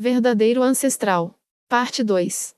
Verdadeiro ancestral. Parte 2.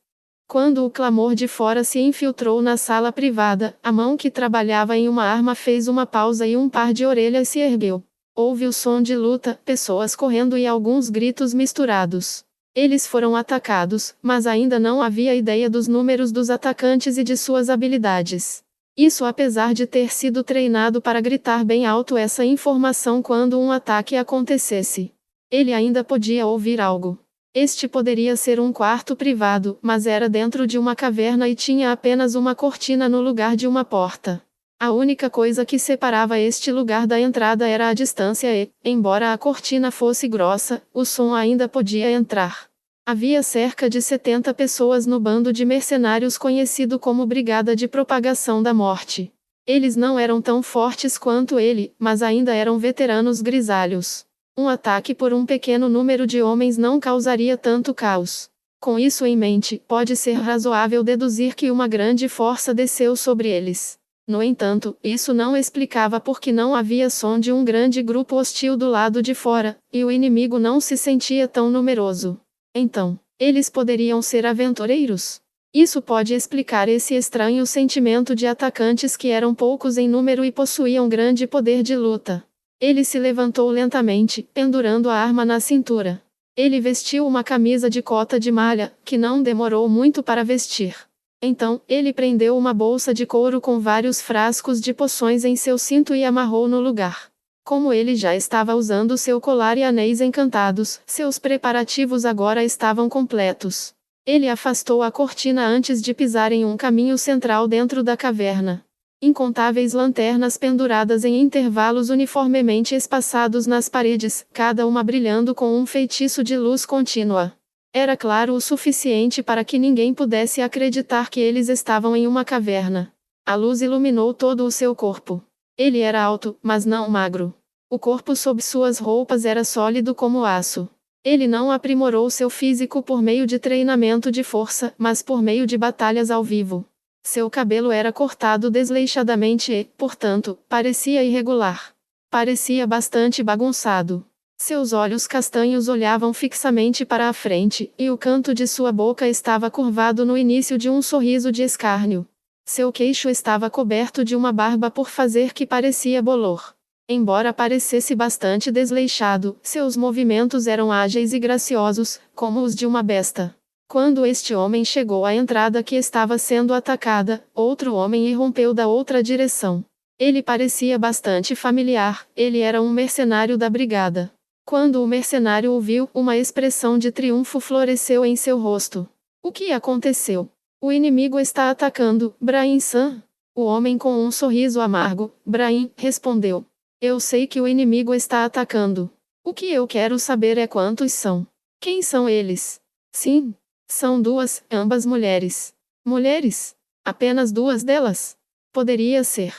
Quando o clamor de fora se infiltrou na sala privada, a mão que trabalhava em uma arma fez uma pausa e um par de orelhas se ergueu. Houve o som de luta, pessoas correndo e alguns gritos misturados. Eles foram atacados, mas ainda não havia ideia dos números dos atacantes e de suas habilidades. Isso apesar de ter sido treinado para gritar bem alto essa informação quando um ataque acontecesse. Ele ainda podia ouvir algo. Este poderia ser um quarto privado, mas era dentro de uma caverna e tinha apenas uma cortina no lugar de uma porta. A única coisa que separava este lugar da entrada era a distância e, embora a cortina fosse grossa, o som ainda podia entrar. Havia cerca de 70 pessoas no bando de mercenários conhecido como Brigada de Propagação da Morte. Eles não eram tão fortes quanto ele, mas ainda eram veteranos grisalhos. Um ataque por um pequeno número de homens não causaria tanto caos. Com isso em mente, pode ser razoável deduzir que uma grande força desceu sobre eles. No entanto, isso não explicava por que não havia som de um grande grupo hostil do lado de fora, e o inimigo não se sentia tão numeroso. Então, eles poderiam ser aventureiros? Isso pode explicar esse estranho sentimento de atacantes que eram poucos em número e possuíam grande poder de luta. Ele se levantou lentamente, pendurando a arma na cintura. Ele vestiu uma camisa de cota de malha, que não demorou muito para vestir. Então, ele prendeu uma bolsa de couro com vários frascos de poções em seu cinto e amarrou no lugar. Como ele já estava usando seu colar e anéis encantados, seus preparativos agora estavam completos. Ele afastou a cortina antes de pisar em um caminho central dentro da caverna. Incontáveis lanternas penduradas em intervalos uniformemente espaçados nas paredes, cada uma brilhando com um feitiço de luz contínua. Era claro o suficiente para que ninguém pudesse acreditar que eles estavam em uma caverna. A luz iluminou todo o seu corpo. Ele era alto, mas não magro. O corpo sob suas roupas era sólido como aço. Ele não aprimorou seu físico por meio de treinamento de força, mas por meio de batalhas ao vivo. Seu cabelo era cortado desleixadamente e, portanto, parecia irregular. Parecia bastante bagunçado. Seus olhos castanhos olhavam fixamente para a frente, e o canto de sua boca estava curvado no início de um sorriso de escárnio. Seu queixo estava coberto de uma barba por fazer que parecia bolor. Embora parecesse bastante desleixado, seus movimentos eram ágeis e graciosos, como os de uma besta. Quando este homem chegou à entrada que estava sendo atacada, outro homem irrompeu da outra direção. Ele parecia bastante familiar, ele era um mercenário da brigada. Quando o mercenário o viu, uma expressão de triunfo floresceu em seu rosto. O que aconteceu? O inimigo está atacando, Brahim-san. O homem com um sorriso amargo, Brahim, respondeu. Eu sei que o inimigo está atacando. O que eu quero saber é quantos são. Quem são eles? Sim. São duas, ambas mulheres. Mulheres? Apenas duas delas? Poderia ser.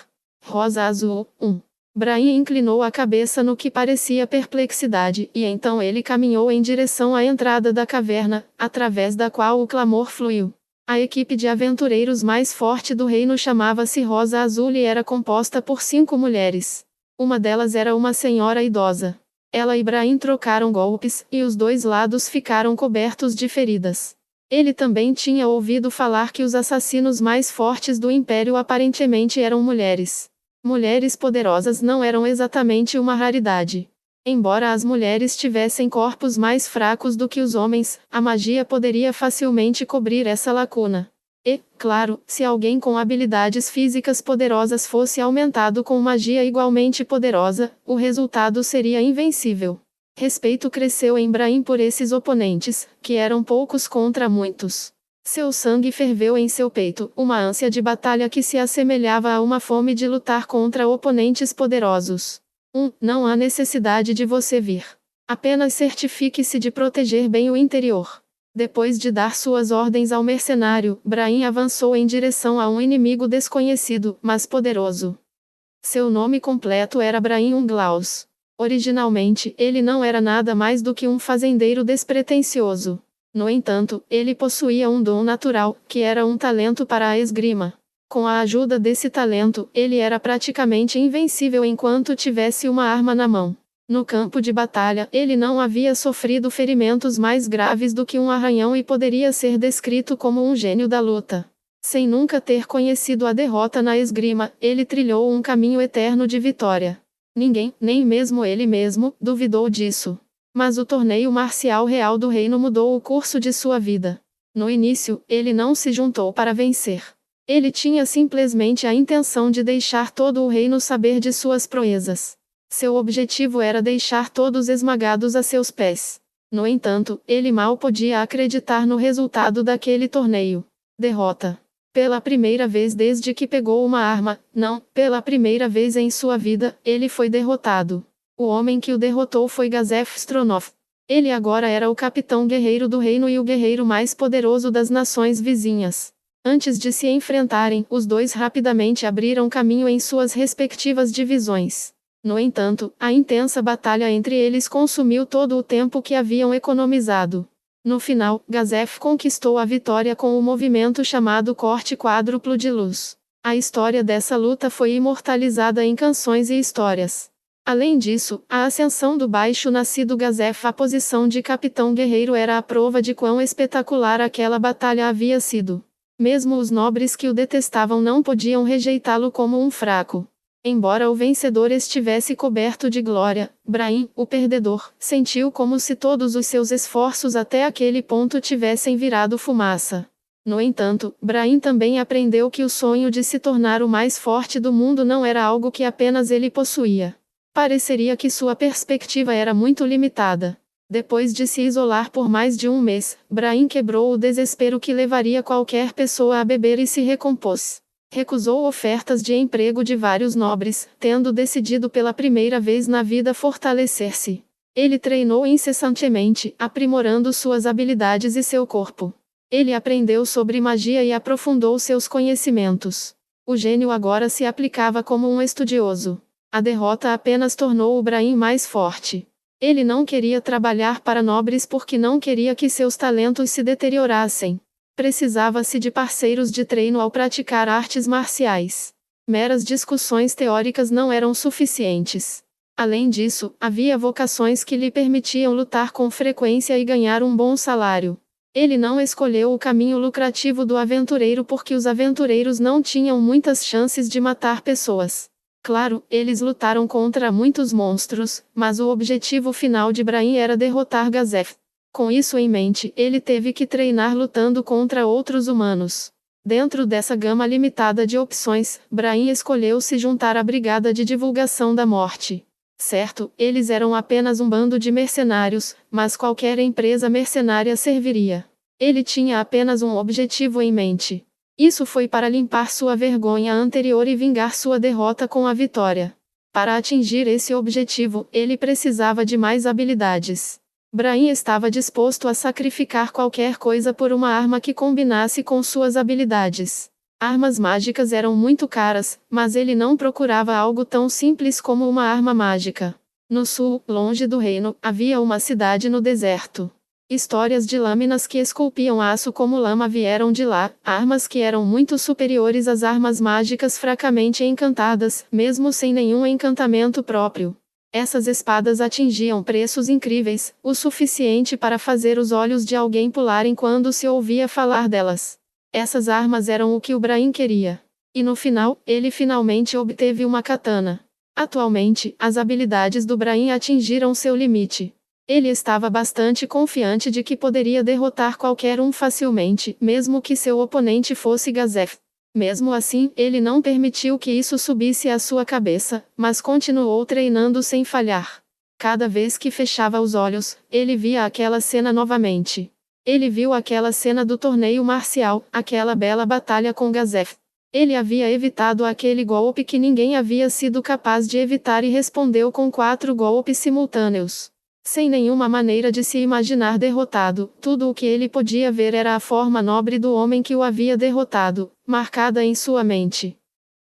Rosa Azul, 1. Brahim inclinou a cabeça no que parecia perplexidade, e então ele caminhou em direção à entrada da caverna, através da qual o clamor fluiu. A equipe de aventureiros mais forte do reino chamava-se Rosa Azul e era composta por 5 mulheres. Uma delas era uma senhora idosa. Ela e Brahim trocaram golpes, e os dois lados ficaram cobertos de feridas. Ele também tinha ouvido falar que os assassinos mais fortes do Império aparentemente eram mulheres. Mulheres poderosas não eram exatamente uma raridade. Embora as mulheres tivessem corpos mais fracos do que os homens, a magia poderia facilmente cobrir essa lacuna. E, claro, se alguém com habilidades físicas poderosas fosse aumentado com magia igualmente poderosa, o resultado seria invencível. Respeito cresceu em Brahim por esses oponentes, que eram poucos contra muitos. Seu sangue ferveu em seu peito, uma ânsia de batalha que se assemelhava a uma fome de lutar contra oponentes poderosos. Não há necessidade de você vir. Apenas certifique-se de proteger bem o interior. Depois de dar suas ordens ao mercenário, Brahim avançou em direção a um inimigo desconhecido, mas poderoso. Seu nome completo era Brahim Unglaus. Originalmente, ele não era nada mais do que um fazendeiro despretensioso. No entanto, ele possuía um dom natural, que era um talento para a esgrima. Com a ajuda desse talento, ele era praticamente invencível enquanto tivesse uma arma na mão. No campo de batalha, ele não havia sofrido ferimentos mais graves do que um arranhão e poderia ser descrito como um gênio da luta. Sem nunca ter conhecido a derrota na esgrima, ele trilhou um caminho eterno de vitória. Ninguém, nem mesmo ele mesmo, duvidou disso. Mas o torneio marcial real do reino mudou o curso de sua vida. No início, ele não se juntou para vencer. Ele tinha simplesmente a intenção de deixar todo o reino saber de suas proezas. Seu objetivo era deixar todos esmagados a seus pés. No entanto, ele mal podia acreditar no resultado daquele torneio. Derrota. Pela primeira vez desde que pegou uma arma, não, pela primeira vez em sua vida, ele foi derrotado. O homem que o derrotou foi Gazef Stronov. Ele agora era o capitão guerreiro do reino e o guerreiro mais poderoso das nações vizinhas. Antes de se enfrentarem, os dois rapidamente abriram caminho em suas respectivas divisões. No entanto, a intensa batalha entre eles consumiu todo o tempo que haviam economizado. No final, Gazef conquistou a vitória com o movimento chamado corte quádruplo de luz. A história dessa luta foi imortalizada em canções e histórias. Além disso, a ascensão do baixo-nascido Gazef à posição de capitão guerreiro era a prova de quão espetacular aquela batalha havia sido. Mesmo os nobres que o detestavam não podiam rejeitá-lo como um fraco. Embora o vencedor estivesse coberto de glória, Brahim, o perdedor, sentiu como se todos os seus esforços até aquele ponto tivessem virado fumaça. No entanto, Brahim também aprendeu que o sonho de se tornar o mais forte do mundo não era algo que apenas ele possuía. Pareceria que sua perspectiva era muito limitada. Depois de se isolar por mais de um mês, Brahim quebrou o desespero que levaria qualquer pessoa a beber e se recompôs. Recusou ofertas de emprego de vários nobres, tendo decidido pela primeira vez na vida fortalecer-se. Ele treinou incessantemente, aprimorando suas habilidades e seu corpo. Ele aprendeu sobre magia e aprofundou seus conhecimentos. O gênio agora se aplicava como um estudioso. A derrota apenas tornou o Brahim mais forte. Ele não queria trabalhar para nobres porque não queria que seus talentos se deteriorassem. Precisava-se de parceiros de treino ao praticar artes marciais. Meras discussões teóricas não eram suficientes. Além disso, havia vocações que lhe permitiam lutar com frequência e ganhar um bom salário. Ele não escolheu o caminho lucrativo do aventureiro porque os aventureiros não tinham muitas chances de matar pessoas. Claro, eles lutaram contra muitos monstros, mas o objetivo final de Brahim era derrotar Gazef. Com isso em mente, ele teve que treinar lutando contra outros humanos. Dentro dessa gama limitada de opções, Brahim escolheu se juntar à Brigada de Divulgação da Morte. Certo, eles eram apenas um bando de mercenários, mas qualquer empresa mercenária serviria. Ele tinha apenas um objetivo em mente. Isso foi para limpar sua vergonha anterior e vingar sua derrota com a vitória. Para atingir esse objetivo, ele precisava de mais habilidades. Brahim estava disposto a sacrificar qualquer coisa por uma arma que combinasse com suas habilidades. Armas mágicas eram muito caras, mas ele não procurava algo tão simples como uma arma mágica. No sul, longe do reino, havia uma cidade no deserto. Histórias de lâminas que esculpiam aço como lama vieram de lá, armas que eram muito superiores às armas mágicas fracamente encantadas, mesmo sem nenhum encantamento próprio. Essas espadas atingiam preços incríveis, o suficiente para fazer os olhos de alguém pularem quando se ouvia falar delas. Essas armas eram o que o Brahim queria. E no final, ele finalmente obteve uma katana. Atualmente, as habilidades do Brahim atingiram seu limite. Ele estava bastante confiante de que poderia derrotar qualquer um facilmente, mesmo que seu oponente fosse Gazef. Mesmo assim, ele não permitiu que isso subisse à sua cabeça, mas continuou treinando sem falhar. Cada vez que fechava os olhos, ele via aquela cena novamente. Ele viu aquela cena do torneio marcial, aquela bela batalha com Gazef. Ele havia evitado aquele golpe que ninguém havia sido capaz de evitar e respondeu com 4 golpes simultâneos. Sem nenhuma maneira de se imaginar derrotado, tudo o que ele podia ver era a forma nobre do homem que o havia derrotado, marcada em sua mente.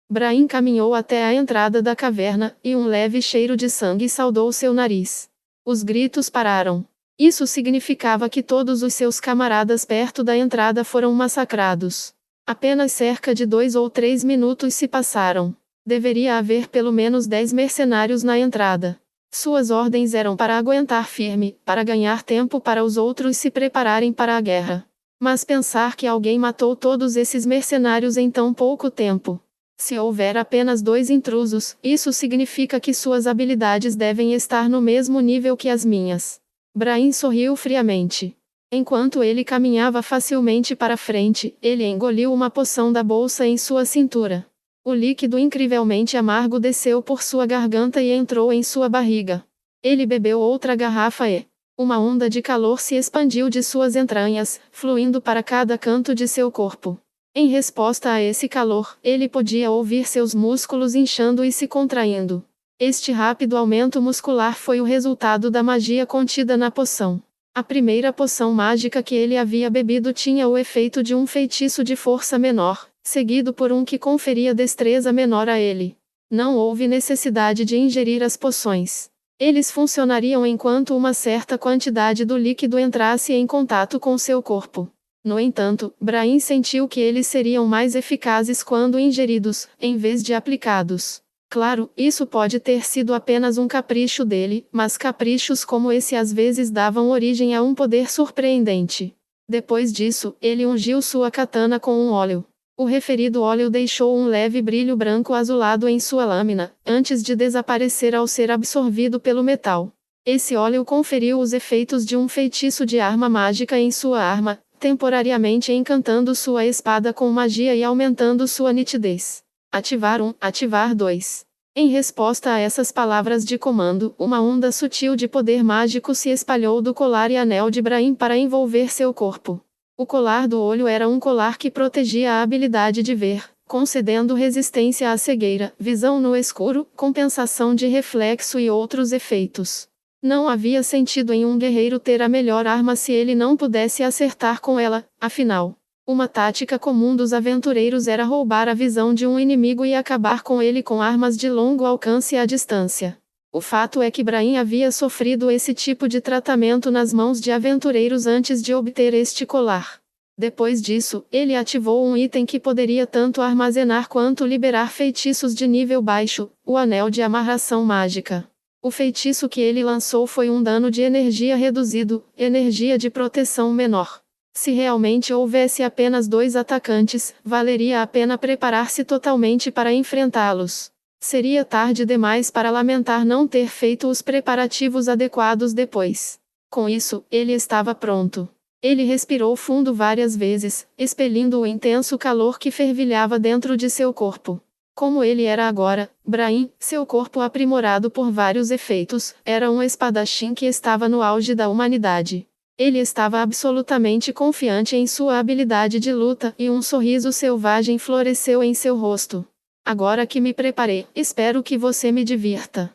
Brahim caminhou até a entrada da caverna, e um leve cheiro de sangue saudou seu nariz. Os gritos pararam. Isso significava que todos os seus camaradas perto da entrada foram massacrados. Apenas cerca de 2 ou 3 minutos se passaram. Deveria haver pelo menos 10 mercenários na entrada. Suas ordens eram para aguentar firme, para ganhar tempo para os outros se prepararem para a guerra. Mas pensar que alguém matou todos esses mercenários em tão pouco tempo. Se houver apenas 2 intrusos, isso significa que suas habilidades devem estar no mesmo nível que as minhas. Brain sorriu friamente. Enquanto ele caminhava facilmente para frente, ele engoliu uma poção da bolsa em sua cintura. O líquido incrivelmente amargo desceu por sua garganta e entrou em sua barriga. Ele bebeu outra garrafa e uma onda de calor se expandiu de suas entranhas, fluindo para cada canto de seu corpo. Em resposta a esse calor, ele podia ouvir seus músculos inchando e se contraindo. Este rápido aumento muscular foi o resultado da magia contida na poção. A primeira poção mágica que ele havia bebido tinha o efeito de um feitiço de força menor, seguido por um que conferia destreza menor a ele. Não houve necessidade de ingerir as poções. Eles funcionariam enquanto uma certa quantidade do líquido entrasse em contato com seu corpo. No entanto, Brain sentiu que eles seriam mais eficazes quando ingeridos, em vez de aplicados. Claro, isso pode ter sido apenas um capricho dele, mas caprichos como esse às vezes davam origem a um poder surpreendente. Depois disso, ele ungiu sua katana com um óleo. O referido óleo deixou um leve brilho branco-azulado em sua lâmina, antes de desaparecer ao ser absorvido pelo metal. Esse óleo conferiu os efeitos de um feitiço de arma mágica em sua arma, temporariamente encantando sua espada com magia e aumentando sua nitidez. Ativar 1, ativar 2. Em resposta a essas palavras de comando, uma onda sutil de poder mágico se espalhou do colar e anel de Brain para envolver seu corpo. O colar do olho era um colar que protegia a habilidade de ver, concedendo resistência à cegueira, visão no escuro, compensação de reflexo e outros efeitos. Não havia sentido em um guerreiro ter a melhor arma se ele não pudesse acertar com ela, afinal. Uma tática comum dos aventureiros era roubar a visão de um inimigo e acabar com ele com armas de longo alcance à distância. O fato é que Brain havia sofrido esse tipo de tratamento nas mãos de aventureiros antes de obter este colar. Depois disso, ele ativou um item que poderia tanto armazenar quanto liberar feitiços de nível baixo, o Anel de Amarração Mágica. O feitiço que ele lançou foi um dano de energia reduzido, energia de proteção menor. Se realmente houvesse apenas 2 atacantes, valeria a pena preparar-se totalmente para enfrentá-los. Seria tarde demais para lamentar não ter feito os preparativos adequados depois. Com isso, ele estava pronto. Ele respirou fundo várias vezes, expelindo o intenso calor que fervilhava dentro de seu corpo. Como ele era agora, Brain, seu corpo aprimorado por vários efeitos, era um espadachim que estava no auge da humanidade. Ele estava absolutamente confiante em sua habilidade de luta e um sorriso selvagem floresceu em seu rosto. Agora que me preparei, espero que você me divirta.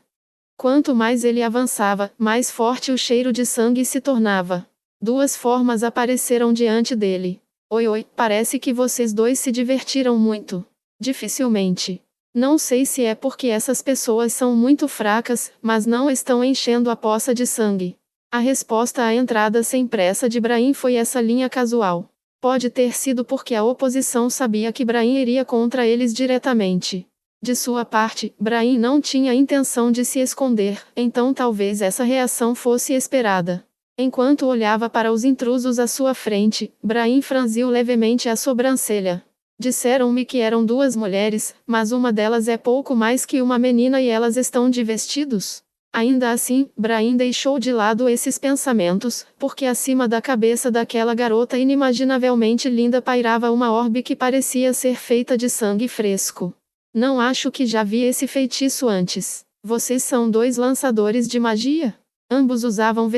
Quanto mais ele avançava, mais forte o cheiro de sangue se tornava. 2 formas apareceram diante dele. Oi, parece que vocês 2 se divertiram muito. Dificilmente. Não sei se é porque essas pessoas são muito fracas, mas não estão enchendo a poça de sangue. A resposta à entrada sem pressa de Brain foi essa linha casual. Pode ter sido porque a oposição sabia que Brain iria contra eles diretamente. De sua parte, Brain não tinha intenção de se esconder, então talvez essa reação fosse esperada. Enquanto olhava para os intrusos à sua frente, Brain franziu levemente a sobrancelha. Disseram-me que eram 2 mulheres, mas uma delas é pouco mais que uma menina e elas estão de vestidos? Ainda assim, Brain deixou de lado esses pensamentos, porque acima da cabeça daquela garota inimaginavelmente linda pairava uma orbe que parecia ser feita de sangue fresco. Não acho que já vi esse feitiço antes. Vocês são 2 lançadores de magia? Ambos usavam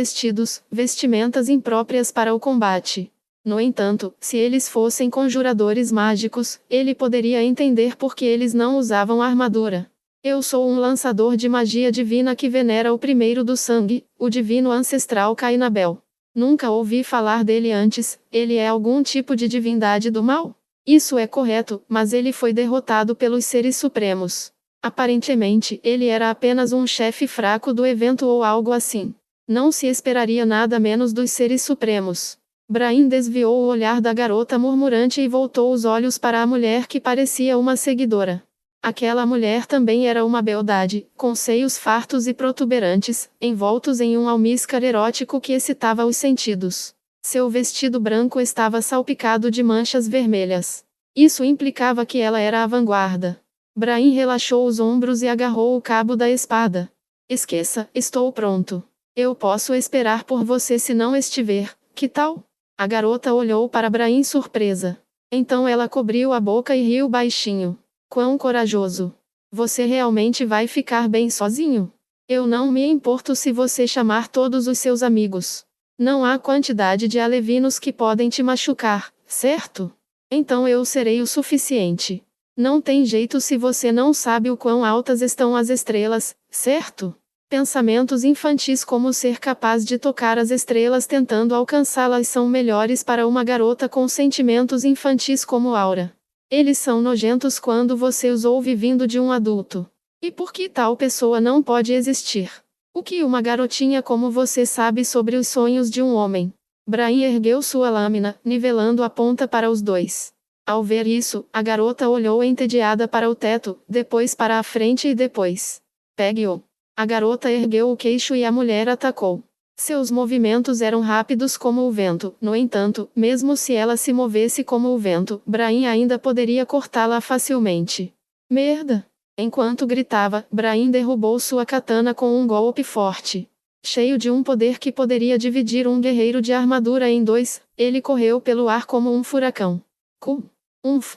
vestimentas impróprias para o combate. No entanto, se eles fossem conjuradores mágicos, ele poderia entender por que eles não usavam armadura. Eu sou um lançador de magia divina que venera o primeiro do sangue, o divino ancestral Cainabel. Nunca ouvi falar dele antes, ele é algum tipo de divindade do mal? Isso é correto, mas ele foi derrotado pelos seres supremos. Aparentemente, ele era apenas um chefe fraco do evento ou algo assim. Não se esperaria nada menos dos seres supremos. Brain desviou o olhar da garota murmurante e voltou os olhos para a mulher que parecia uma seguidora. Aquela mulher também era uma beldade, com seios fartos e protuberantes, envoltos em um almíscar erótico que excitava os sentidos. Seu vestido branco estava salpicado de manchas vermelhas. Isso implicava que ela era a vanguarda. Brahim relaxou os ombros e agarrou o cabo da espada. Esqueça, estou pronto. Eu posso esperar por você se não estiver, que tal? A garota olhou para Brahim surpresa. Então ela cobriu a boca e riu baixinho. Quão corajoso! Você realmente vai ficar bem sozinho? Eu não me importo se você chamar todos os seus amigos. Não há quantidade de alevinos que podem te machucar, certo? Então eu serei o suficiente. Não tem jeito se você não sabe o quão altas estão as estrelas, certo? Pensamentos infantis como ser capaz de tocar as estrelas tentando alcançá-las são melhores para uma garota com sentimentos infantis como Aura. Eles são nojentos quando você os ouve vindo de um adulto. E por que tal pessoa não pode existir? O que uma garotinha como você sabe sobre os sonhos de um homem? Brahim ergueu sua lâmina, nivelando a ponta para os dois. Ao ver isso, a garota olhou entediada para o teto, depois para a frente e depois. Pegue-o. A garota ergueu o queixo e a mulher atacou. Seus movimentos eram rápidos como o vento, no entanto, mesmo se ela se movesse como o vento, Brahim ainda poderia cortá-la facilmente. Merda! Enquanto gritava, Brahim derrubou sua katana com um golpe forte. Cheio de um poder que poderia dividir um guerreiro de armadura em dois, ele correu pelo ar como um furacão.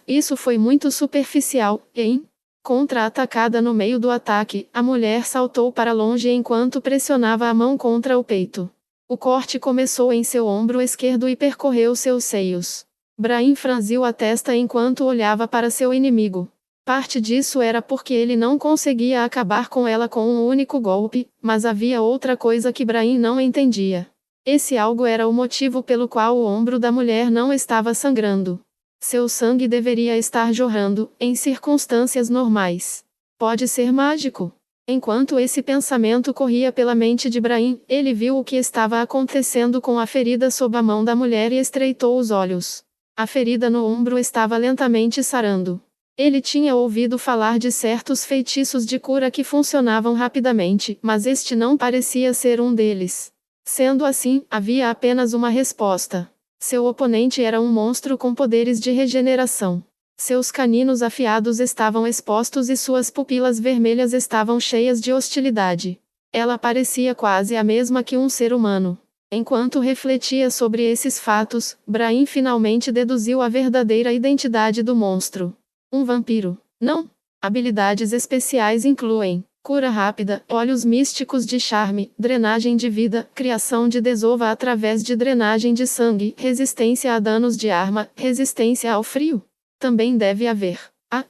Isso foi muito superficial, hein? Contra-atacada no meio do ataque, a mulher saltou para longe enquanto pressionava a mão contra o peito. O corte começou em seu ombro esquerdo e percorreu seus seios. Brahim franziu a testa enquanto olhava para seu inimigo. Parte disso era porque ele não conseguia acabar com ela com um único golpe, mas havia outra coisa que Brahim não entendia. Esse algo era o motivo pelo qual o ombro da mulher não estava sangrando. Seu sangue deveria estar jorrando, em circunstâncias normais. Pode ser mágico? Enquanto esse pensamento corria pela mente de Brahim, ele viu o que estava acontecendo com a ferida sob a mão da mulher e estreitou os olhos. A ferida no ombro estava lentamente sarando. Ele tinha ouvido falar de certos feitiços de cura que funcionavam rapidamente, mas este não parecia ser um deles. Sendo assim, havia apenas uma resposta. Seu oponente era um monstro com poderes de regeneração. Seus caninos afiados estavam expostos e suas pupilas vermelhas estavam cheias de hostilidade. Ela parecia quase a mesma que um ser humano. Enquanto refletia sobre esses fatos, Brahim finalmente deduziu a verdadeira identidade do monstro. Um vampiro. Não. Habilidades especiais incluem cura rápida, olhos místicos de charme, drenagem de vida, criação de desova através de drenagem de sangue, resistência a danos de arma, resistência ao frio. Também deve haver.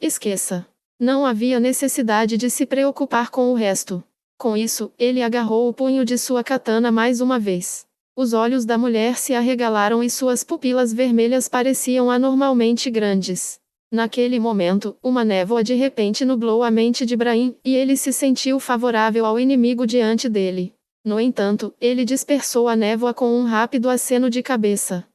Esqueça. Não havia necessidade de se preocupar com o resto. Com isso, ele agarrou o punho de sua katana mais uma vez. Os olhos da mulher se arregalaram e suas pupilas vermelhas pareciam anormalmente grandes. Naquele momento, uma névoa de repente nublou a mente de Brahim, e ele se sentiu favorável ao inimigo diante dele. No entanto, ele dispersou a névoa com um rápido aceno de cabeça.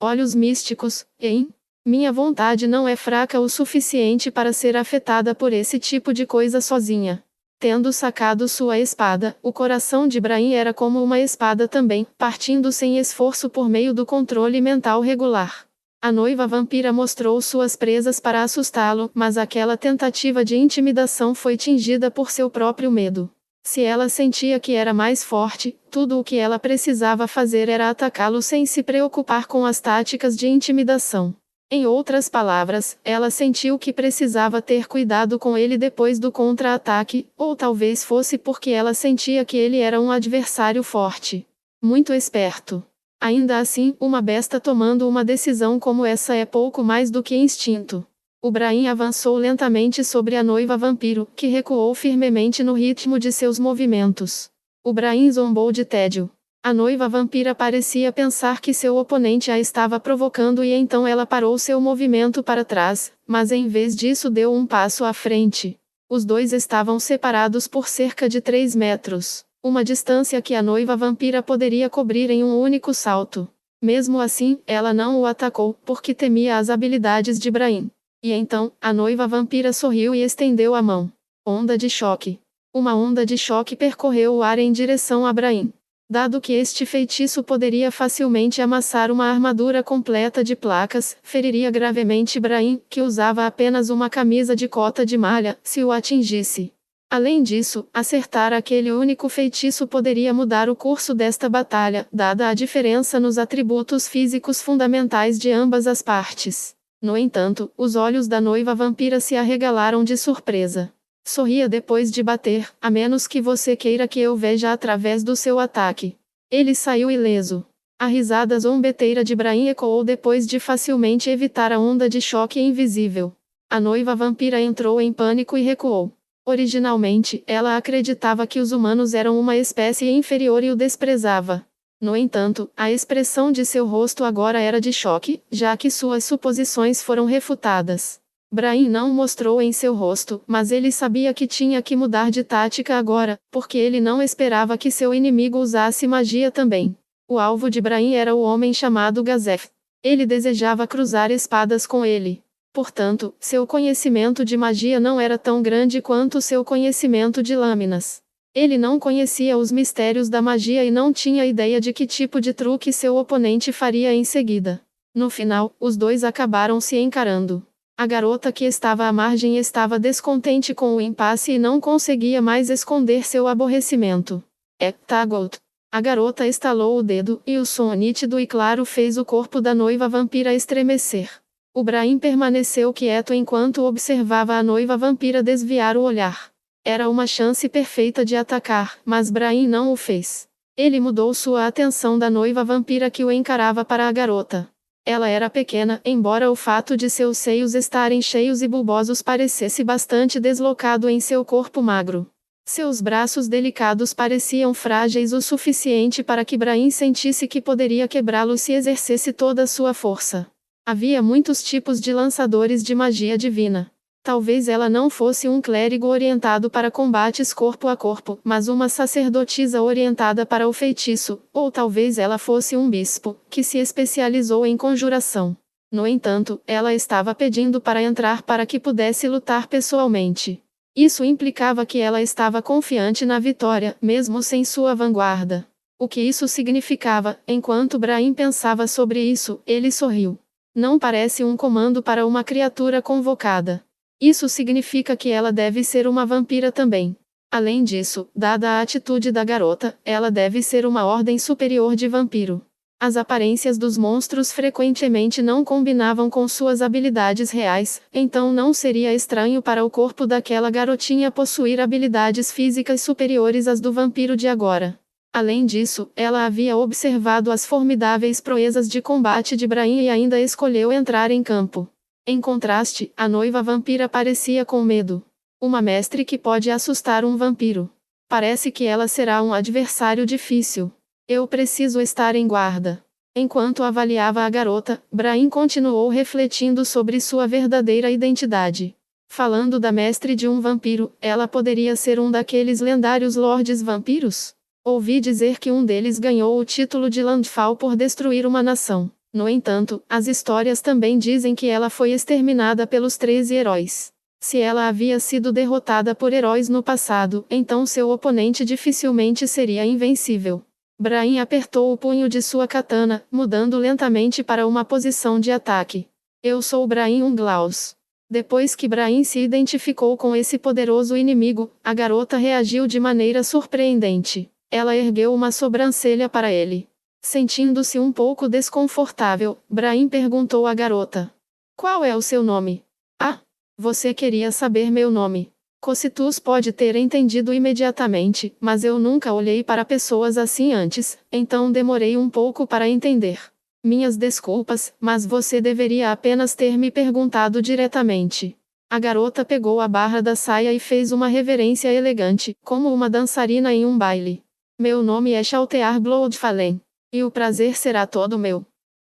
Olhos místicos, hein? Minha vontade não é fraca o suficiente para ser afetada por esse tipo de coisa sozinha. Tendo sacado sua espada, o coração de Brahim era como uma espada também, partindo sem esforço por meio do controle mental regular. A noiva vampira mostrou suas presas para assustá-lo, mas aquela tentativa de intimidação foi tingida por seu próprio medo. Se ela sentia que era mais forte, tudo o que ela precisava fazer era atacá-lo sem se preocupar com as táticas de intimidação. Em outras palavras, ela sentiu que precisava ter cuidado com ele depois do contra-ataque, ou talvez fosse porque ela sentia que ele era um adversário forte. Muito esperto. Ainda assim, uma besta tomando uma decisão como essa é pouco mais do que instinto. O Brahim avançou lentamente sobre a noiva vampiro, que recuou firmemente no ritmo de seus movimentos. O Brahim zombou de tédio. A noiva vampira parecia pensar que seu oponente a estava provocando e então ela parou seu movimento para trás, mas em vez disso deu um passo à frente. Os dois estavam separados por cerca de 3 metros. Uma distância que a noiva vampira poderia cobrir em um único salto. Mesmo assim, ela não o atacou, porque temia as habilidades de Brahim. E então, a noiva vampira sorriu e estendeu a mão. Onda de choque. Uma onda de choque percorreu o ar em direção a Brahim. Dado que este feitiço poderia facilmente amassar uma armadura completa de placas, feriria gravemente Brahim, que usava apenas uma camisa de cota de malha, se o atingisse. Além disso, acertar aquele único feitiço poderia mudar o curso desta batalha, dada a diferença nos atributos físicos fundamentais de ambas as partes. No entanto, os olhos da noiva vampira se arregalaram de surpresa. Sorria depois de bater, a menos que você queira que eu veja através do seu ataque. Ele saiu ileso. A risada zombeteira de Brahim ecoou depois de facilmente evitar a onda de choque invisível. A noiva vampira entrou em pânico e recuou. Originalmente, ela acreditava que os humanos eram uma espécie inferior e o desprezava. No entanto, a expressão de seu rosto agora era de choque, já que suas suposições foram refutadas. Brahim não mostrou em seu rosto, mas ele sabia que tinha que mudar de tática agora, porque ele não esperava que seu inimigo usasse magia também. O alvo de Brahim era o homem chamado Gazef. Ele desejava cruzar espadas com ele. Portanto, seu conhecimento de magia não era tão grande quanto seu conhecimento de lâminas. Ele não conhecia os mistérios da magia e não tinha ideia de que tipo de truque seu oponente faria em seguida. No final, os dois acabaram se encarando. A garota que estava à margem estava descontente com o impasse e não conseguia mais esconder seu aborrecimento. Tagot. A garota estalou o dedo, e o som nítido e claro fez o corpo da noiva vampira estremecer. O Brahim permaneceu quieto enquanto observava a noiva vampira desviar o olhar. Era uma chance perfeita de atacar, mas Brahim não o fez. Ele mudou sua atenção da noiva vampira que o encarava para a garota. Ela era pequena, embora o fato de seus seios estarem cheios e bulbosos parecesse bastante deslocado em seu corpo magro. Seus braços delicados pareciam frágeis o suficiente para que Brahim sentisse que poderia quebrá-los se exercesse toda a sua força. Havia muitos tipos de lançadores de magia divina. Talvez ela não fosse um clérigo orientado para combates corpo a corpo, mas uma sacerdotisa orientada para o feitiço, ou talvez ela fosse um bispo, que se especializou em conjuração. No entanto, ela estava pedindo para entrar para que pudesse lutar pessoalmente. Isso implicava que ela estava confiante na vitória, mesmo sem sua vanguarda. O que isso significava? Enquanto Brahim pensava sobre isso, ele sorriu. Não parece um comando para uma criatura convocada. Isso significa que ela deve ser uma vampira também. Além disso, dada a atitude da garota, ela deve ser uma ordem superior de vampiro. As aparências dos monstros frequentemente não combinavam com suas habilidades reais, então não seria estranho para o corpo daquela garotinha possuir habilidades físicas superiores às do vampiro de agora. Além disso, ela havia observado as formidáveis proezas de combate de Brahim e ainda escolheu entrar em campo. Em contraste, a noiva vampira parecia com medo. Uma mestre que pode assustar um vampiro. Parece que ela será um adversário difícil. Eu preciso estar em guarda. Enquanto avaliava a garota, Brahim continuou refletindo sobre sua verdadeira identidade. Falando da mestre de um vampiro, ela poderia ser um daqueles lendários lordes vampiros? Ouvi dizer que um deles ganhou o título de Landfall por destruir uma nação. No entanto, as histórias também dizem que ela foi exterminada pelos 13 heróis. Se ela havia sido derrotada por heróis no passado, então seu oponente dificilmente seria invencível. Brahim apertou o punho de sua katana, mudando lentamente para uma posição de ataque. Eu sou Brahim Unglaus. Depois que Brahim se identificou com esse poderoso inimigo, a garota reagiu de maneira surpreendente. Ela ergueu uma sobrancelha para ele. Sentindo-se um pouco desconfortável, Brahim perguntou à garota. Qual é o seu nome? Ah, você queria saber meu nome. Cocytus pode ter entendido imediatamente, mas eu nunca olhei para pessoas assim antes, então demorei um pouco para entender. Minhas desculpas, mas você deveria apenas ter me perguntado diretamente. A garota pegou a barra da saia e fez uma reverência elegante, como uma dançarina em um baile. Meu nome é Shaltear Bloodfallen. E o prazer será todo meu.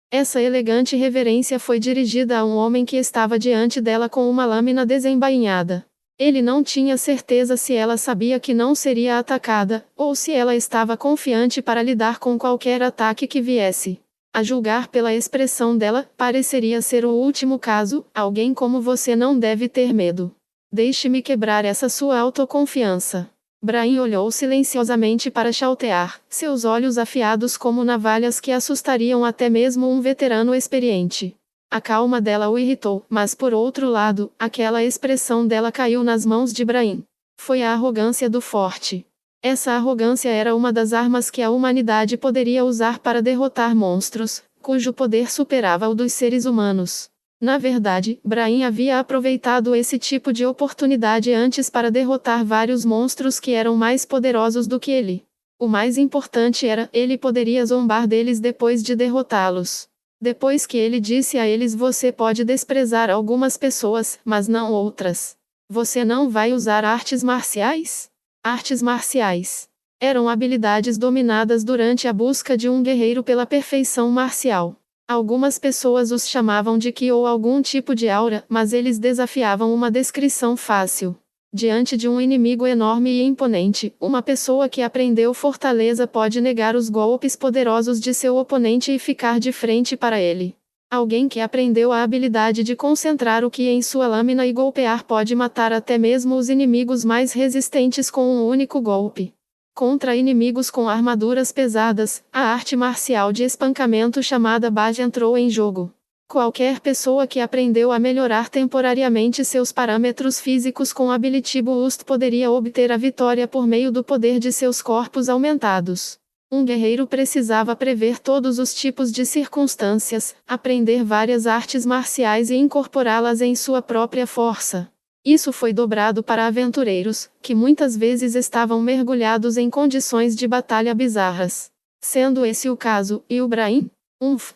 Essa elegante reverência foi dirigida a um homem que estava diante dela com uma lâmina desembainhada. Ele não tinha certeza se ela sabia que não seria atacada, ou se ela estava confiante para lidar com qualquer ataque que viesse. A julgar pela expressão dela, pareceria ser o último caso. Alguém como você não deve ter medo. Deixe-me quebrar essa sua autoconfiança. Brain olhou silenciosamente para Chaltear, seus olhos afiados como navalhas que assustariam até mesmo um veterano experiente. A calma dela o irritou, mas por outro lado, aquela expressão dela caiu nas mãos de Brain. Foi a arrogância do forte. Essa arrogância era uma das armas que a humanidade poderia usar para derrotar monstros, cujo poder superava o dos seres humanos. Na verdade, Brain havia aproveitado esse tipo de oportunidade antes para derrotar vários monstros que eram mais poderosos do que ele. O mais importante era, ele poderia zombar deles depois de derrotá-los. Depois que ele disse a eles: você pode desprezar algumas pessoas, mas não outras. Você não vai usar artes marciais? Artes marciais eram habilidades dominadas durante a busca de um guerreiro pela perfeição marcial. Algumas pessoas os chamavam de Ki ou algum tipo de aura, mas eles desafiavam uma descrição fácil. Diante de um inimigo enorme e imponente, uma pessoa que aprendeu fortaleza pode negar os golpes poderosos de seu oponente e ficar de frente para ele. Alguém que aprendeu a habilidade de concentrar o Ki em sua lâmina e golpear pode matar até mesmo os inimigos mais resistentes com um único golpe. Contra inimigos com armaduras pesadas, a arte marcial de espancamento chamada Baj entrou em jogo. Qualquer pessoa que aprendeu a melhorar temporariamente seus parâmetros físicos com Ability Boost poderia obter a vitória por meio do poder de seus corpos aumentados. Um guerreiro precisava prever todos os tipos de circunstâncias, aprender várias artes marciais e incorporá-las em sua própria força. Isso foi dobrado para aventureiros, que muitas vezes estavam mergulhados em condições de batalha bizarras. Sendo esse o caso, e o Brain?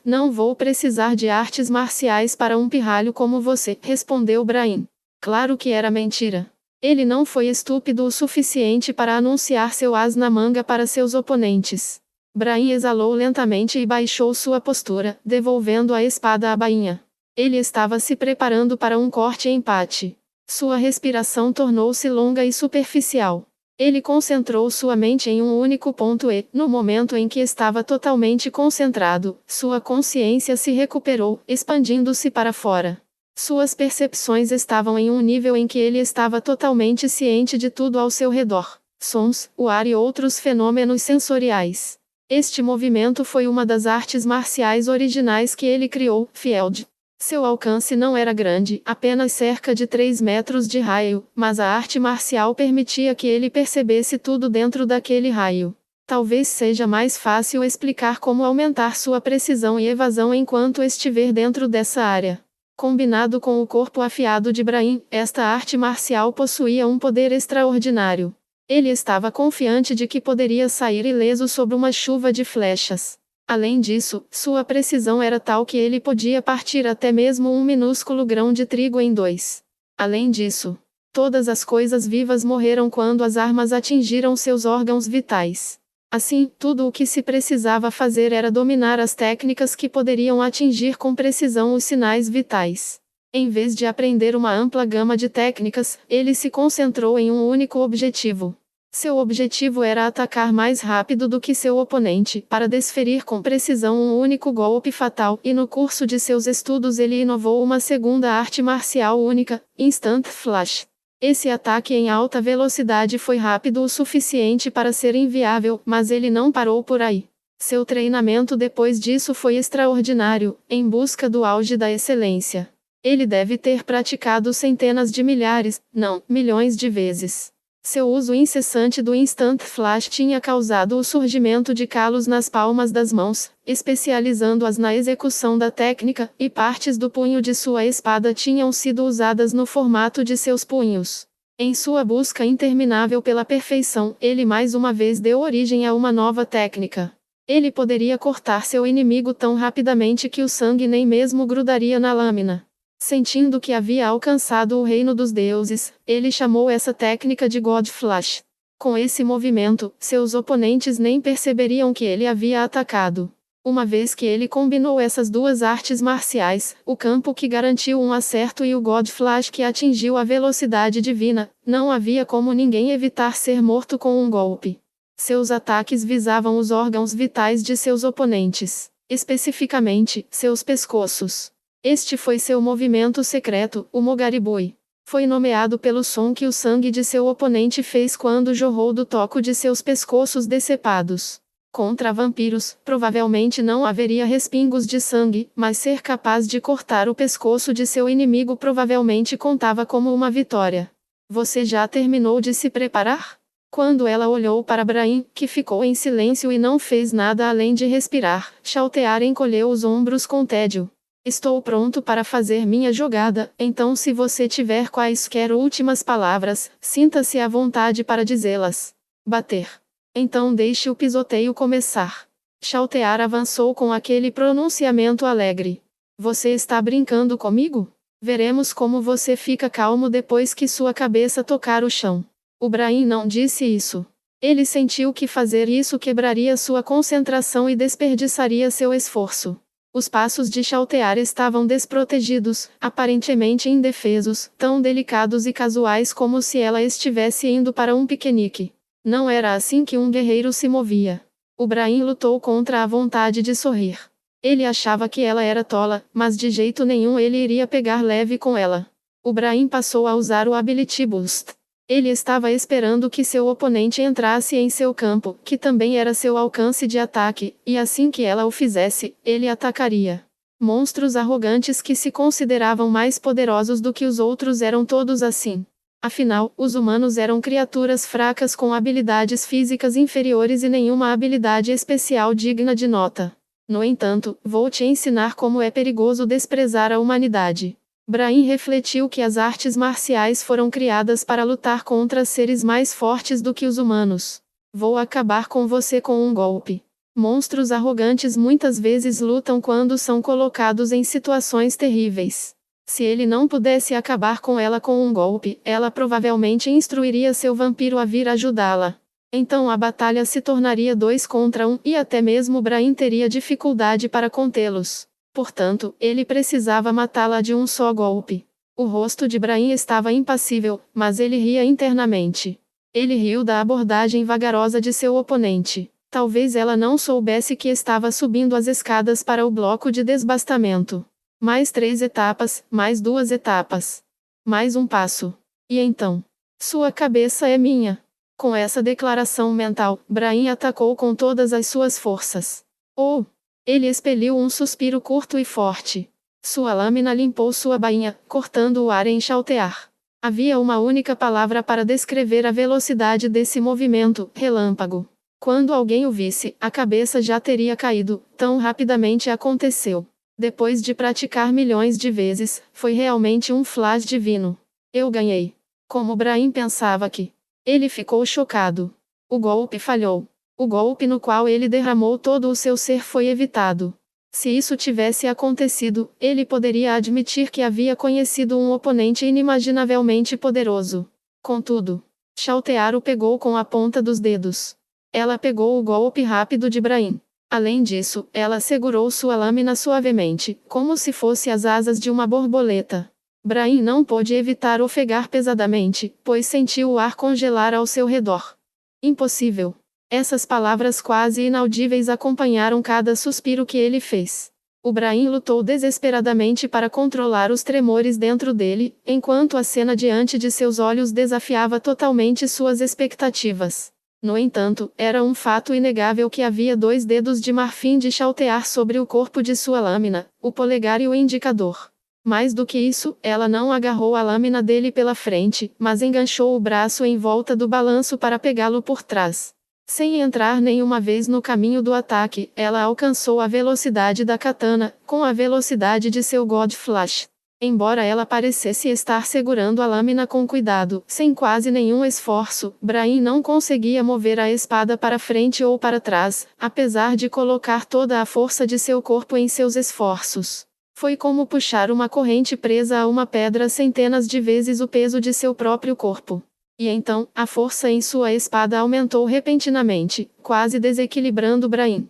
Não vou precisar de artes marciais para um pirralho como você, respondeu Brain. Claro que era mentira. Ele não foi estúpido o suficiente para anunciar seu as na manga para seus oponentes. Brain exalou lentamente e baixou sua postura, devolvendo a espada à bainha. Ele estava se preparando para um corte empate. Sua respiração tornou-se longa e superficial. Ele concentrou sua mente em um único ponto e, no momento em que estava totalmente concentrado, sua consciência se recuperou, expandindo-se para fora. Suas percepções estavam em um nível em que ele estava totalmente ciente de tudo ao seu redor: sons, o ar e outros fenômenos sensoriais. Este movimento foi uma das artes marciais originais que ele criou, Field. Seu alcance não era grande, apenas cerca de 3 metros de raio, mas a arte marcial permitia que ele percebesse tudo dentro daquele raio. Talvez seja mais fácil explicar como aumentar sua precisão e evasão enquanto estiver dentro dessa área. Combinado com o corpo afiado de Brain, esta arte marcial possuía um poder extraordinário. Ele estava confiante de que poderia sair ileso sob uma chuva de flechas. Além disso, sua precisão era tal que ele podia partir até mesmo um minúsculo grão de trigo em dois. Além disso, todas as coisas vivas morreram quando as armas atingiram seus órgãos vitais. Assim, tudo o que se precisava fazer era dominar as técnicas que poderiam atingir com precisão os sinais vitais. Em vez de aprender uma ampla gama de técnicas, ele se concentrou em um único objetivo. Seu objetivo era atacar mais rápido do que seu oponente, para desferir com precisão um único golpe fatal, e no curso de seus estudos ele inovou uma segunda arte marcial única, Instant Flash. Esse ataque em alta velocidade foi rápido o suficiente para ser inviável, mas ele não parou por aí. Seu treinamento depois disso foi extraordinário, em busca do auge da excelência. Ele deve ter praticado centenas de milhares, não, milhões de vezes. Seu uso incessante do Instant Flash tinha causado o surgimento de calos nas palmas das mãos, especializando-as na execução da técnica, e partes do punho de sua espada tinham sido usadas no formato de seus punhos. Em sua busca interminável pela perfeição, ele mais uma vez deu origem a uma nova técnica. Ele poderia cortar seu inimigo tão rapidamente que o sangue nem mesmo grudaria na lâmina. Sentindo que havia alcançado o reino dos deuses, ele chamou essa técnica de God Flash. Com esse movimento, seus oponentes nem perceberiam que ele havia atacado. Uma vez que ele combinou essas duas artes marciais, o campo que garantiu um acerto e o God Flash que atingiu a velocidade divina, não havia como ninguém evitar ser morto com um golpe. Seus ataques visavam os órgãos vitais de seus oponentes. Especificamente, seus pescoços. Este foi seu movimento secreto, o Mogaribui. Foi nomeado pelo som que o sangue de seu oponente fez quando jorrou do toco de seus pescoços decepados. Contra vampiros, provavelmente não haveria respingos de sangue, mas ser capaz de cortar o pescoço de seu inimigo provavelmente contava como uma vitória. Você já terminou de se preparar? Quando ela olhou para Brahim, que ficou em silêncio e não fez nada além de respirar, Chaltear encolheu os ombros com tédio. Estou pronto para fazer minha jogada, então se você tiver quaisquer últimas palavras, sinta-se à vontade para dizê-las. Bater. Então deixe o pisoteio começar. Chaltear avançou com aquele pronunciamento alegre. Você está brincando comigo? Veremos como você fica calmo depois que sua cabeça tocar o chão. O Brahim não disse isso. Ele sentiu que fazer isso quebraria sua concentração e desperdiçaria seu esforço. Os passos de Chaltear estavam desprotegidos, aparentemente indefesos, tão delicados e casuais como se ela estivesse indo para um piquenique. Não era assim que um guerreiro se movia. O Brahim lutou contra a vontade de sorrir. Ele achava que ela era tola, mas de jeito nenhum ele iria pegar leve com ela. O Brahim passou a usar o Ability Boost. Ele estava esperando que seu oponente entrasse em seu campo, que também era seu alcance de ataque, e assim que ela o fizesse, ele atacaria. Monstros arrogantes que se consideravam mais poderosos do que os outros eram todos assim. Afinal, os humanos eram criaturas fracas com habilidades físicas inferiores e nenhuma habilidade especial digna de nota. No entanto, vou te ensinar como é perigoso desprezar a humanidade. Brahim refletiu que as artes marciais foram criadas para lutar contra seres mais fortes do que os humanos. Vou acabar com você com um golpe. Monstros arrogantes muitas vezes lutam quando são colocados em situações terríveis. Se ele não pudesse acabar com ela com um golpe, ela provavelmente instruiria seu vampiro a vir ajudá-la. Então a batalha se tornaria 2 contra 1 e até mesmo Brahim teria dificuldade para contê-los. Portanto, ele precisava matá-la de um só golpe. O rosto de Brahim estava impassível, mas ele ria internamente. Ele riu da abordagem vagarosa de seu oponente. Talvez ela não soubesse que estava subindo as escadas para o bloco de desbastamento. Mais 3 etapas, mais 2 etapas. Mais um passo. E então? Sua cabeça é minha. Com essa declaração mental, Brahim atacou com todas as suas forças. Oh! Ele expeliu um suspiro curto e forte. Sua lâmina limpou sua bainha, cortando o ar em Chaltear. Havia uma única palavra para descrever a velocidade desse movimento: relâmpago. Quando alguém o visse, a cabeça já teria caído, tão rapidamente aconteceu. Depois de praticar milhões de vezes, foi realmente um flash divino. Eu ganhei. Como Brahim pensava que. Ele ficou chocado. O golpe falhou. O golpe no qual ele derramou todo o seu ser foi evitado. Se isso tivesse acontecido, ele poderia admitir que havia conhecido um oponente inimaginavelmente poderoso. Contudo, Chaltear o pegou com a ponta dos dedos. Ela pegou o golpe rápido de Brahim. Além disso, ela segurou sua lâmina suavemente, como se fosse as asas de uma borboleta. Brahim não pôde evitar ofegar pesadamente, pois sentiu o ar congelar ao seu redor. Impossível. Essas palavras quase inaudíveis acompanharam cada suspiro que ele fez. O Brahim lutou desesperadamente para controlar os tremores dentro dele, enquanto a cena diante de seus olhos desafiava totalmente suas expectativas. No entanto, era um fato inegável que havia 2 dedos de marfim de Chaltear sobre o corpo de sua lâmina, o polegar e o indicador. Mais do que isso, ela não agarrou a lâmina dele pela frente, mas enganchou o braço em volta do balanço para pegá-lo por trás. Sem entrar nenhuma vez no caminho do ataque, ela alcançou a velocidade da katana, com a velocidade de seu God Flash. Embora ela parecesse estar segurando a lâmina com cuidado, sem quase nenhum esforço, Brahim não conseguia mover a espada para frente ou para trás, apesar de colocar toda a força de seu corpo em seus esforços. Foi como puxar uma corrente presa a uma pedra centenas de vezes o peso de seu próprio corpo. E então, a força em sua espada aumentou repentinamente, quase desequilibrando Brahim.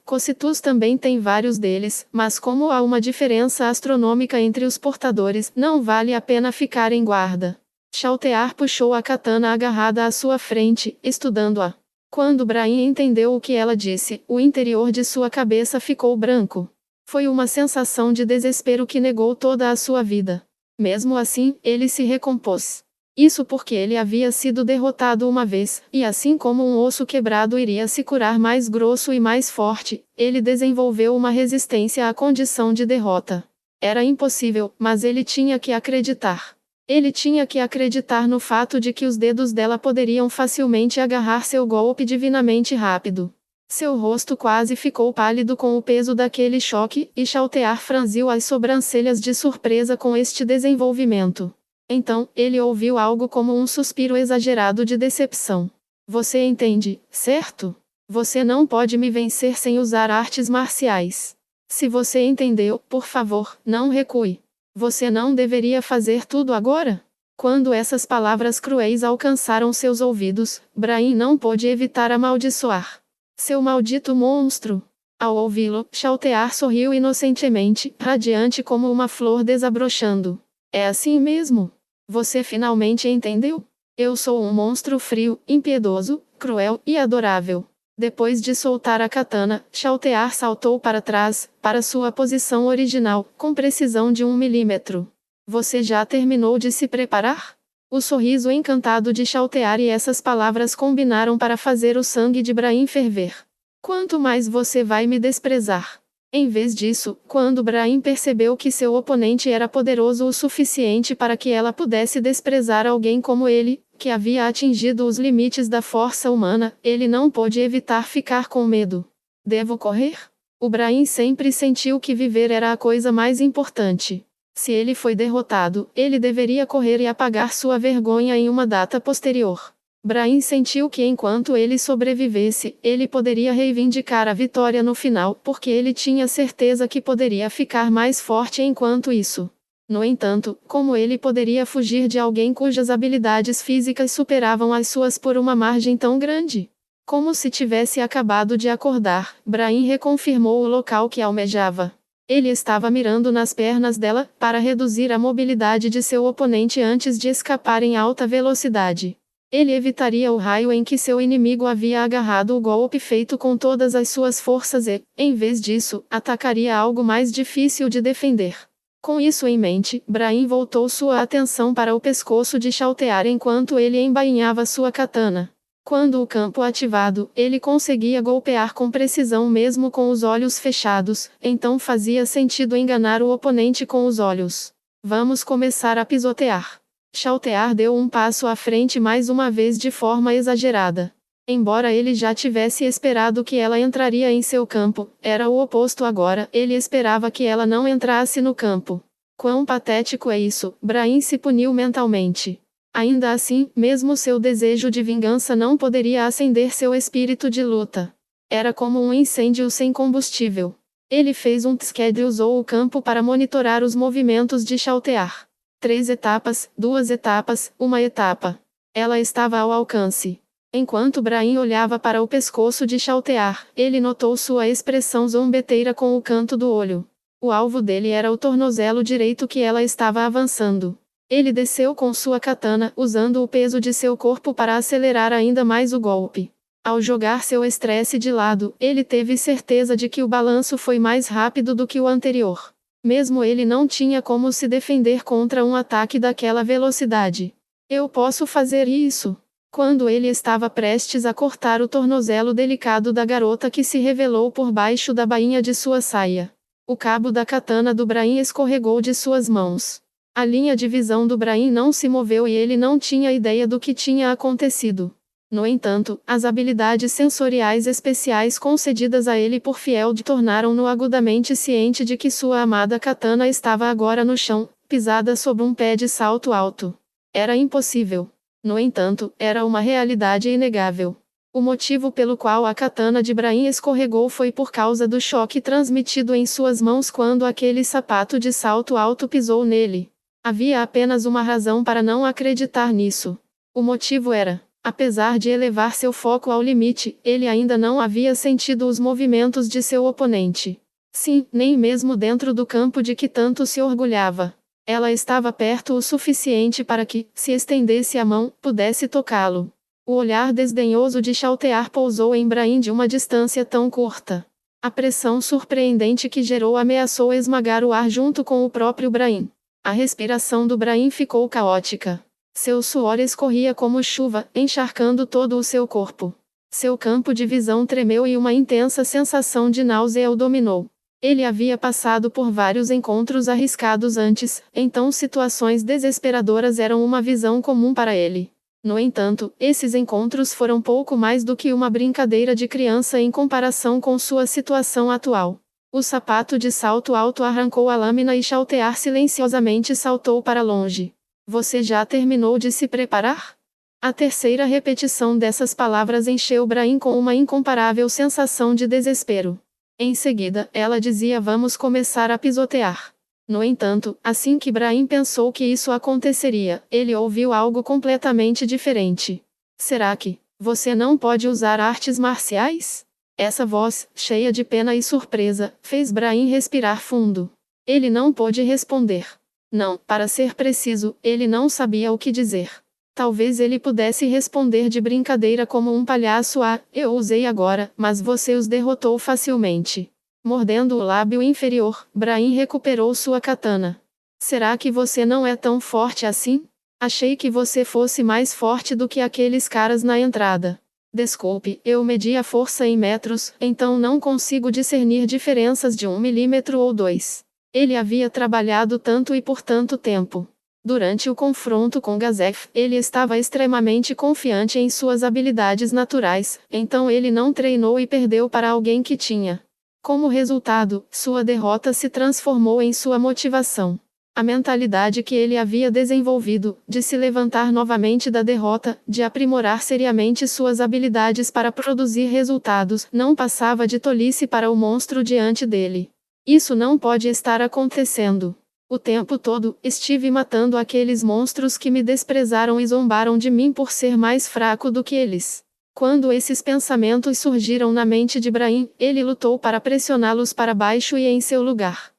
Cocytus também tem vários deles, mas como há uma diferença astronômica entre os portadores, não vale a pena ficar em guarda. Chaltear puxou a katana agarrada à sua frente, estudando-a. Quando Brahim entendeu o que ela disse, o interior de sua cabeça ficou branco. Foi uma sensação de desespero que negou toda a sua vida. Mesmo assim, ele se recompôs. Isso porque ele havia sido derrotado uma vez, e assim como um osso quebrado iria se curar mais grosso e mais forte, ele desenvolveu uma resistência à condição de derrota. Era impossível, mas ele tinha que acreditar. Ele tinha que acreditar no fato de que os dedos dela poderiam facilmente agarrar seu golpe divinamente rápido. Seu rosto quase ficou pálido com o peso daquele choque, e Chaltear franziu as sobrancelhas de surpresa com este desenvolvimento. Então, ele ouviu algo como um suspiro exagerado de decepção. Você entende, certo? Você não pode me vencer sem usar artes marciais. Se você entendeu, por favor, não recue. Você não deveria fazer tudo agora? Quando essas palavras cruéis alcançaram seus ouvidos, Brahim não pôde evitar amaldiçoar. Seu maldito monstro! Ao ouvi-lo, Chaltear sorriu inocentemente, radiante como uma flor desabrochando. É assim mesmo? Você finalmente entendeu? Eu sou um monstro frio, impiedoso, cruel e adorável. Depois de soltar a katana, Chaltear saltou para trás, para sua posição original, com precisão de 1 milímetro. Você já terminou de se preparar? O sorriso encantado de Chaltear e essas palavras combinaram para fazer o sangue de Brahim ferver. Quanto mais você vai me desprezar? Em vez disso, quando Brahim percebeu que seu oponente era poderoso o suficiente para que ela pudesse desprezar alguém como ele, que havia atingido os limites da força humana, ele não pôde evitar ficar com medo. Devo correr? O Brahim sempre sentiu que viver era a coisa mais importante. Se ele foi derrotado, ele deveria correr e apagar sua vergonha em uma data posterior. Brahim sentiu que enquanto ele sobrevivesse, ele poderia reivindicar a vitória no final, porque ele tinha certeza que poderia ficar mais forte enquanto isso. No entanto, como ele poderia fugir de alguém cujas habilidades físicas superavam as suas por uma margem tão grande? Como se tivesse acabado de acordar, Brahim reconfirmou o local que almejava. Ele estava mirando nas pernas dela, para reduzir a mobilidade de seu oponente antes de escapar em alta velocidade. Ele evitaria o raio em que seu inimigo havia agarrado o golpe feito com todas as suas forças e, em vez disso, atacaria algo mais difícil de defender. Com isso em mente, Brahim voltou sua atenção para o pescoço de Chaltear enquanto ele embainhava sua katana. Quando o campo ativado, ele conseguia golpear com precisão mesmo com os olhos fechados, então fazia sentido enganar o oponente com os olhos. Vamos começar a pisotear. Chaltear deu um passo à frente mais uma vez de forma exagerada. Embora ele já tivesse esperado que ela entraria em seu campo, era o oposto agora, ele esperava que ela não entrasse no campo. Quão patético é isso, Brahim se puniu mentalmente. Ainda assim, mesmo seu desejo de vingança não poderia acender seu espírito de luta. Era como um incêndio sem combustível. Ele fez um schedule e usou o campo para monitorar os movimentos de Chaltear. 3 etapas, 2 etapas, 1 etapa. Ela estava ao alcance. Enquanto Brahim olhava para o pescoço de Chaltear, ele notou sua expressão zombeteira com o canto do olho. O alvo dele era o tornozelo direito que ela estava avançando. Ele desceu com sua katana, usando o peso de seu corpo para acelerar ainda mais o golpe. Ao jogar seu estresse de lado, ele teve certeza de que o balanço foi mais rápido do que o anterior. Mesmo ele não tinha como se defender contra um ataque daquela velocidade. Eu posso fazer isso. Quando ele estava prestes a cortar o tornozelo delicado da garota que se revelou por baixo da bainha de sua saia. O cabo da katana do Brahim escorregou de suas mãos. A linha de visão do Brahim não se moveu e ele não tinha ideia do que tinha acontecido. No entanto, as habilidades sensoriais especiais concedidas a ele por Field tornaram-no agudamente ciente de que sua amada katana estava agora no chão, pisada sob um pé de salto alto. Era impossível. No entanto, era uma realidade inegável. O motivo pelo qual a katana de Brahim escorregou foi por causa do choque transmitido em suas mãos quando aquele sapato de salto alto pisou nele. Havia apenas uma razão para não acreditar nisso. O motivo era: apesar de elevar seu foco ao limite, ele ainda não havia sentido os movimentos de seu oponente. Sim, nem mesmo dentro do campo de que tanto se orgulhava. Ela estava perto o suficiente para que, se estendesse a mão, pudesse tocá-lo. O olhar desdenhoso de Chaltear pousou em Brahim de uma distância tão curta. A pressão surpreendente que gerou ameaçou esmagar o ar junto com o próprio Brahim. A respiração do Brahim ficou caótica. Seu suor escorria como chuva, encharcando todo o seu corpo. Seu campo de visão tremeu e uma intensa sensação de náusea o dominou. Ele havia passado por vários encontros arriscados antes, então situações desesperadoras eram uma visão comum para ele. No entanto, esses encontros foram pouco mais do que uma brincadeira de criança em comparação com sua situação atual. O sapato de salto alto arrancou a lâmina e Chaltear silenciosamente saltou para longe. Você já terminou de se preparar? A terceira repetição dessas palavras encheu Brahim com uma incomparável sensação de desespero. Em seguida, ela dizia: vamos começar a pisotear. No entanto, assim que Brahim pensou que isso aconteceria, ele ouviu algo completamente diferente. Será que você não pode usar artes marciais? Essa voz, cheia de pena e surpresa, fez Brahim respirar fundo. Ele não pôde responder. Não, para ser preciso, ele não sabia o que dizer. Talvez ele pudesse responder de brincadeira como um palhaço: eu usei agora, mas você os derrotou facilmente. Mordendo o lábio inferior, Brahim recuperou sua katana. Será que você não é tão forte assim? Achei que você fosse mais forte do que aqueles caras na entrada. Desculpe, eu medi a força em metros, então não consigo discernir diferenças de 1 milímetro ou 2. Ele havia trabalhado tanto e por tanto tempo. Durante o confronto com Gazef, ele estava extremamente confiante em suas habilidades naturais, então ele não treinou e perdeu para alguém que tinha. Como resultado, sua derrota se transformou em sua motivação. A mentalidade que ele havia desenvolvido, de se levantar novamente da derrota, de aprimorar seriamente suas habilidades para produzir resultados, não passava de tolice para o monstro diante dele. Isso não pode estar acontecendo. O tempo todo, estive matando aqueles monstros que me desprezaram e zombaram de mim por ser mais fraco do que eles. Quando esses pensamentos surgiram na mente de Brahim, ele lutou para pressioná-los para baixo e em seu lugar.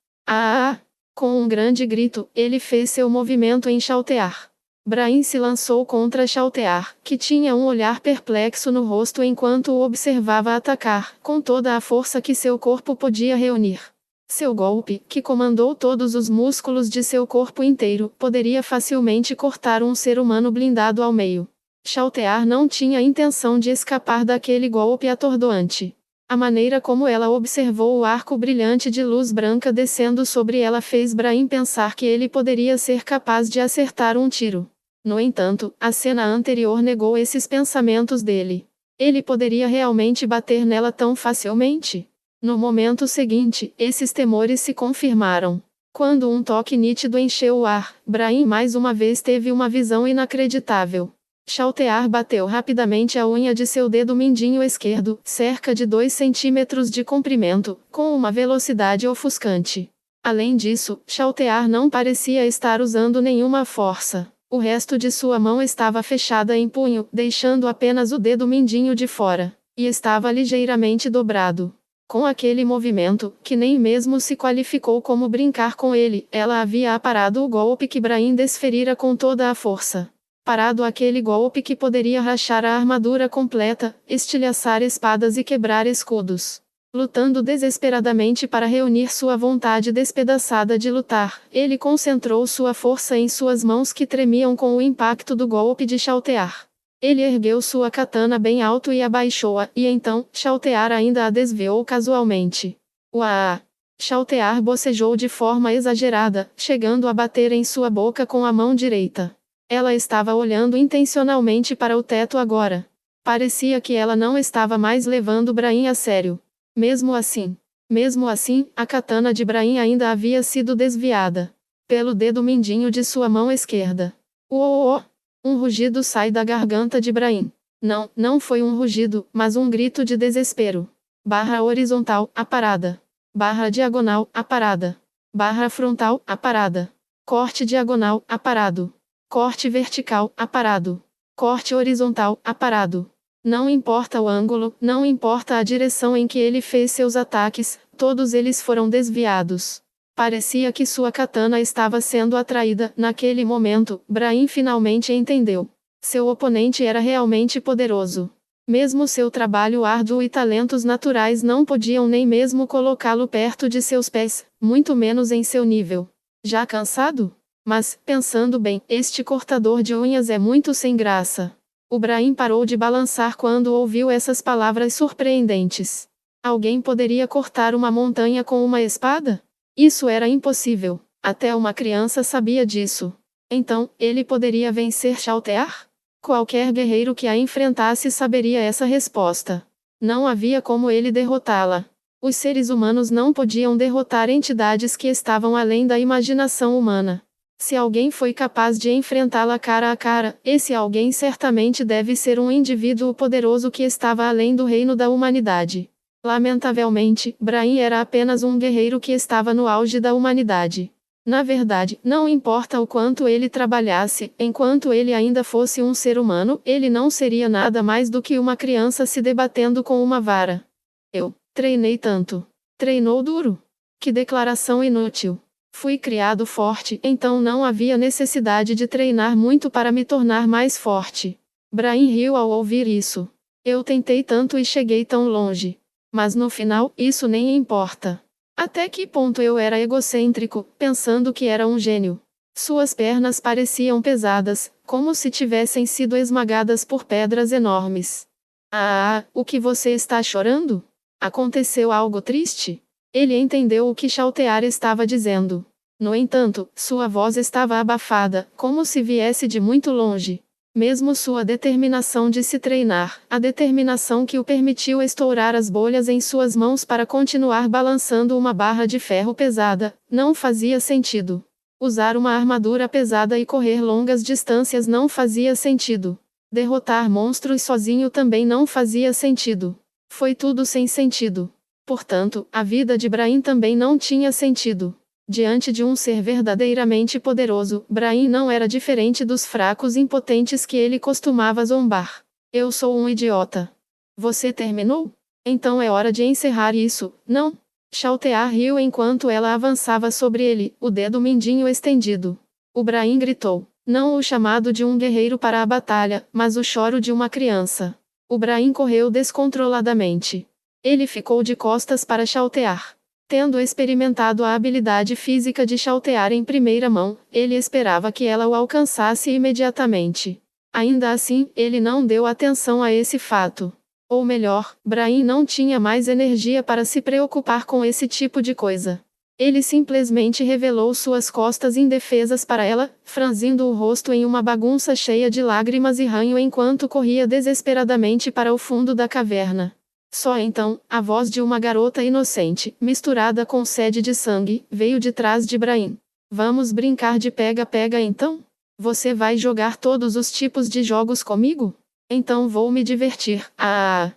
Com um grande grito, ele fez seu movimento em Chaltear. Brahim se lançou contra Chaltear, que tinha um olhar perplexo no rosto enquanto o observava atacar, com toda a força que seu corpo podia reunir. Seu golpe, que comandou todos os músculos de seu corpo inteiro, poderia facilmente cortar um ser humano blindado ao meio. Chaltear não tinha intenção de escapar daquele golpe atordoante. A maneira como ela observou o arco brilhante de luz branca descendo sobre ela fez Brahim pensar que ele poderia ser capaz de acertar um tiro. No entanto, a cena anterior negou esses pensamentos dele. Ele poderia realmente bater nela tão facilmente? No momento seguinte, esses temores se confirmaram. Quando um toque nítido encheu o ar, Brahim mais uma vez teve uma visão inacreditável. Chaltear bateu rapidamente a unha de seu dedo mindinho esquerdo, cerca de 2 centímetros de comprimento, com uma velocidade ofuscante. Além disso, Chaltear não parecia estar usando nenhuma força. O resto de sua mão estava fechada em punho, deixando apenas o dedo mindinho de fora, e estava ligeiramente dobrado. Com aquele movimento, que nem mesmo se qualificou como brincar com ele, ela havia aparado o golpe que Brahim desferira com toda a força. Parado aquele golpe que poderia rachar a armadura completa, estilhaçar espadas e quebrar escudos. Lutando desesperadamente para reunir sua vontade despedaçada de lutar, ele concentrou sua força em suas mãos que tremiam com o impacto do golpe de Chaltear. Ele ergueu sua katana bem alto e abaixou-a, e então, Chaltear ainda a desviou casualmente. Uá! Chaltear bocejou de forma exagerada, chegando a bater em sua boca com a mão direita. Ela estava olhando intencionalmente para o teto agora. Parecia que ela não estava mais levando Brahim a sério. Mesmo assim, a katana de Brahim ainda havia sido desviada pelo dedo mindinho de sua mão esquerda. Uou! Um rugido sai da garganta de Brahim. Não foi um rugido, mas um grito de desespero. Barra horizontal, a parada. Barra diagonal, a parada. Barra frontal, a parada. Corte diagonal, aparado. Corte vertical, aparado. Corte horizontal, aparado. Não importa o ângulo, não importa a direção em que ele fez seus ataques, todos eles foram desviados. Parecia que sua katana estava sendo atraída. Naquele momento, Brahim finalmente entendeu. Seu oponente era realmente poderoso. Mesmo seu trabalho árduo e talentos naturais não podiam nem mesmo colocá-lo perto de seus pés, muito menos em seu nível. Já cansado? Mas, pensando bem, este cortador de unhas é muito sem graça. O Brahim parou de balançar quando ouviu essas palavras surpreendentes. Alguém poderia cortar uma montanha com uma espada? Isso era impossível. Até uma criança sabia disso. Então, ele poderia vencer Chaltear? Qualquer guerreiro que a enfrentasse saberia essa resposta. Não havia como ele derrotá-la. Os seres humanos não podiam derrotar entidades que estavam além da imaginação humana. Se alguém foi capaz de enfrentá-la cara a cara, esse alguém certamente deve ser um indivíduo poderoso que estava além do reino da humanidade. Lamentavelmente, Brahim era apenas um guerreiro que estava no auge da humanidade. Na verdade, não importa o quanto ele trabalhasse, enquanto ele ainda fosse um ser humano, ele não seria nada mais do que uma criança se debatendo com uma vara. Eu treinei tanto. Treinou duro? Que declaração inútil. Fui criado forte, então não havia necessidade de treinar muito para me tornar mais forte. Brahim riu ao ouvir isso. Eu tentei tanto e cheguei tão longe. Mas no final, isso nem importa. Até que ponto eu era egocêntrico, pensando que era um gênio. Suas pernas pareciam pesadas, como se tivessem sido esmagadas por pedras enormes. Ah, o que você está chorando? Aconteceu algo triste? Ele entendeu o que Chaltear estava dizendo. No entanto, sua voz estava abafada, como se viesse de muito longe. Mesmo sua determinação de se treinar, a determinação que o permitiu estourar as bolhas em suas mãos para continuar balançando uma barra de ferro pesada, não fazia sentido. Usar uma armadura pesada e correr longas distâncias não fazia sentido. Derrotar monstros sozinho também não fazia sentido. Foi tudo sem sentido. Portanto, a vida de Brahim também não tinha sentido. Diante de um ser verdadeiramente poderoso, Brahim não era diferente dos fracos impotentes que ele costumava zombar. Eu sou um idiota. Você terminou? Então é hora de encerrar isso, não? Chaltear riu enquanto ela avançava sobre ele, o dedo mindinho estendido. O Brahim gritou. Não o chamado de um guerreiro para a batalha, mas o choro de uma criança. O Brahim correu descontroladamente. Ele ficou de costas para Chaltear. Tendo experimentado a habilidade física de Chaltear em primeira mão, ele esperava que ela o alcançasse imediatamente. Ainda assim, ele não deu atenção a esse fato. Ou melhor, Brahim não tinha mais energia para se preocupar com esse tipo de coisa. Ele simplesmente revelou suas costas indefesas para ela, franzindo o rosto em uma bagunça cheia de lágrimas e ranho enquanto corria desesperadamente para o fundo da caverna. Só então, a voz de uma garota inocente, misturada com sede de sangue, veio de trás de Brahim. Vamos brincar de pega-pega então? Você vai jogar todos os tipos de jogos comigo? Então vou me divertir. Ah!